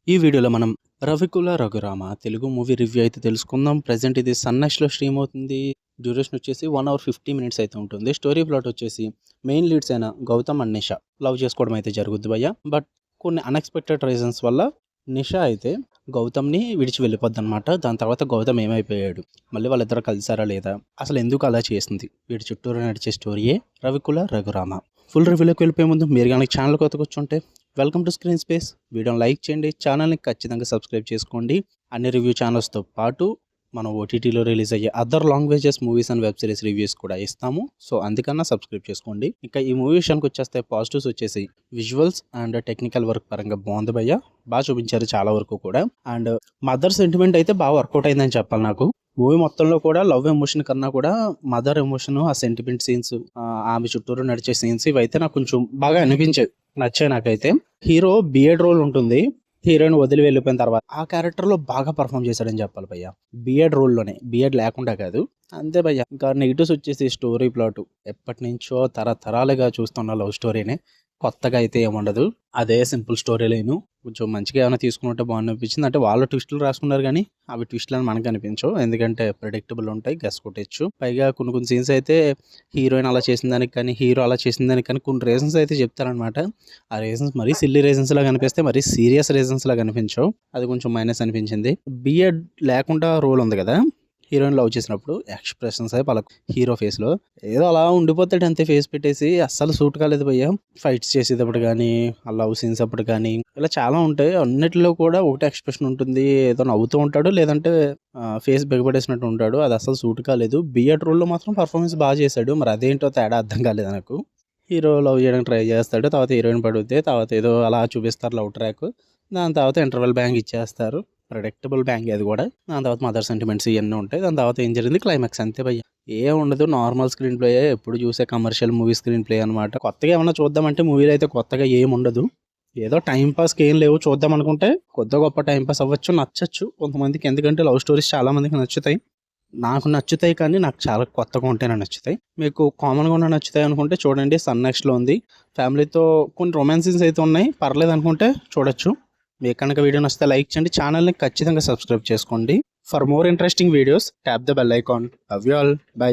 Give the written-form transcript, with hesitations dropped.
ఈ వీడియోలో మనం 'రవికుల రఘురామ' తెలుగు మూవీ రివ్యూ అయితే తెలుసుకుందాం. ప్రెజెంట్ ఇది సన్ నెక్స్ట్‌లో స్ట్రీమ్ అవుతుంది. డ్యూరేషన్ వచ్చేసి 1 అవర్ 50 మినిట్స్ అయితే ఉంటుంది. స్టోరీ ప్లాట్ వచ్చేసి మెయిన్ లీడ్స్ అయిన గౌతమ్ అండ్ నిషా లవ్ చేసుకోవడం అయితే జరుగుద్ది భయ్య. బట్ కొన్ని అన్‌ఎక్స్‌పెక్టెడ్ రీజన్స్ వల్ల నిషా అయితే గౌతమ్‌ని విడిచి వెళ్ళిపోద్దనమాట. దాని తర్వాత గౌతమ్ ఏమైపోయాడు? మళ్ళీ వాళ్ళిద్దరు కలిసారా లేదా? అసలు ఎందుకు అలా చేసింది? వీటి చుట్టూరా నడిచే స్టోరీయే 'రవికుల రఘురామ'. ఫుల్ రివ్యూలోకి వెళ్ళిపోయే ముందు మీరు గనక ఛానల్ కొత్తగా వచ్చుంటే వెల్కమ్ టు స్క్రీన్ స్పేస్. వీడియోని లైక్ చేయండి, ఛానల్ని ఖచ్చితంగా సబ్స్క్రైబ్ చేసుకోండి. అన్ని రివ్యూ ఛానల్స్తో పాటు మనం ఓటీటీలో రిలీజ్ అయ్యే other languages movies and web series reviews కూడా ఇస్తాము. సో అందుకన్నా సబ్స్క్రైబ్ చేసుకోండి. ఇంకా ఈ మూవీ విషయానికి వచ్చేస్తే పాజిటివ్స్ వచ్చేసి విజువల్స్ అండ్ టెక్నికల్ వర్క్ పరంగా బాగుంది భయ్య. బాగా చూపించారు చాలా వరకు కూడా. అండ్ మదర్ సెంటిమెంట్ అయితే బాగా వర్కౌట్ అయిందని చెప్పాలి నాకు. మూవీ మొత్తంలో కూడా లవ్ ఎమోషన్ కన్నా కూడా మదర్ ఎమోషన్, ఆ సెంటిమెంట్ సీన్స్, ఆమె చుట్టూరు నడిచే సీన్స్ ఇవైతే నాకు కొంచెం బాగా అనిపించాయి, నచ్చాయి నాకైతే. హీరో బిఎడ్ రోల్ ఉంటుంది. హీరోయిన్ వదిలి వెళ్ళిపోయిన తర్వాత ఆ క్యారెక్టర్ లో బాగా పర్ఫామ్ చేశాడని చెప్పాలి భయ్య. బిఎడ్ రోల్లోనే, బిఎడ్ లేకుండా కాదు. అంతే భయ్య. ఇంకా నెగిటివ్స్ వచ్చేసి స్టోరీ ప్లాట్ ఎప్పటి నుంచో తరతరాలుగా చూస్తున్న లవ్ స్టోరీనే. కొత్తగా అయితే ఏముండదు, అదే సింపుల్ స్టోరీ లైను. కొంచెం మంచిగా ఏమైనా తీసుకుంటే బాగుంది అనిపించింది. అంటే వాళ్ళు ట్విస్టులు రాసుకున్నారు కానీ అవి ట్విస్టులు అని మనకు అనిపించవు, ఎందుకంటే ప్రెడిక్టబుల్ ఉంటాయి, గెస్ కొట్టచ్చు. పైగా కొన్ని సీన్స్ అయితే హీరోయిన్ అలా చేసిన దానికి కానీ హీరో అలా చేసిన దానికి కానీ కొన్ని రీజన్స్ అయితే చెప్తారనమాట. ఆ రీజన్స్ మరీ సిల్లీ రీజన్స్ లాగా అనిపిస్తే మరీ సీరియస్ రీజన్స్ లాగా అనిపించవు. అది కొంచెం మైనస్ అనిపించింది. బిఎడ్ లేకుండా రోల్ ఉంది కదా, హీరోయిన్ లవ్ చేసినప్పుడు ఎక్స్ప్రెషన్స్ అయి వాళ్ళ హీరో ఫేస్లో ఏదో అలా ఉండిపోతాడు అంతే, ఫేస్ పెట్టేసి. అస్సలు సూట్ కాలేదు భయ్య. ఫైట్స్ చేసేటప్పుడు కానీ, ఆ లవ్ సీన్స్ అప్పుడు కానీ, ఇలా చాలా ఉంటాయి. అన్నిటిలో కూడా ఒకటే ఎక్స్ప్రెషన్ ఉంటుంది, ఏదో నవ్వుతూ ఉంటాడు, లేదంటే ఫేస్ బిగపడేసినట్టు ఉంటాడు. అది అసలు సూట్ కాలేదు. బిఎడ్ రోల్లో మాత్రం పర్ఫార్మెన్స్ బాగా చేశాడు. మరి అదేంటో తేడా అర్థం కాలేదు నాకు. హీరో లవ్ చేయడానికి ట్రై చేస్తాడు, తర్వాత హీరోయిన్ పడుద్ది, తర్వాత ఏదో అలా చూపిస్తారు లవ్ ట్రాక్. దాని తర్వాత ఇంటర్వెల్ బ్యాంగ్ ఇచ్చేస్తారు, ప్రెడిక్టబుల్ బ్యాంగ్ అది కూడా. దాని తర్వాత మదర్ సెంటిమెంట్స్ ఇవన్నీ ఉంటాయి. దాని తర్వాత ఏం జరిగింది, క్లైమాక్స్ అంతే భయ్య. ఏం ఉండదు, నార్మల్ స్క్రీన్ ప్లే, ఎప్పుడు చూసే కమర్షియల్ మూవీ స్క్రీన్ ప్లే అనమాట. కొత్తగా ఏమన్నా చూద్దామంటే మూవీలో అయితే కొత్తగా ఏం ఉండదు. ఏదో టైం పాస్కి ఏం లేవు, చూద్దాం అనుకుంటే కొద్ది గొప్ప టైం పాస్ అవ్వచ్చు, నచ్చచ్చు కొంతమందికి. ఎందుకంటే లవ్ స్టోరీస్ చాలా మందికి నచ్చుతాయి. నాకు నచ్చుతాయి, కానీ నాకు చాలా కొత్తగా ఉంటేనే నచ్చుతాయి. మీకు కామన్గా ఉన్న నచ్చుతాయి అనుకుంటే చూడండి, సన్ నెక్స్ట్లో ఉంది. ఫ్యామిలీతో కొన్ని రొమాన్స్ సీన్స్ అయితే ఉన్నాయి, పర్లేదు అనుకుంటే చూడొచ్చు. మీకు కనుక వీడియో నచ్చితే లైక్ చేయండి, ఛానల్ని ఖచ్చితంగా సబ్స్క్రైబ్ చేసుకోండి. For more interesting videos tap the bell icon. Love you all, by.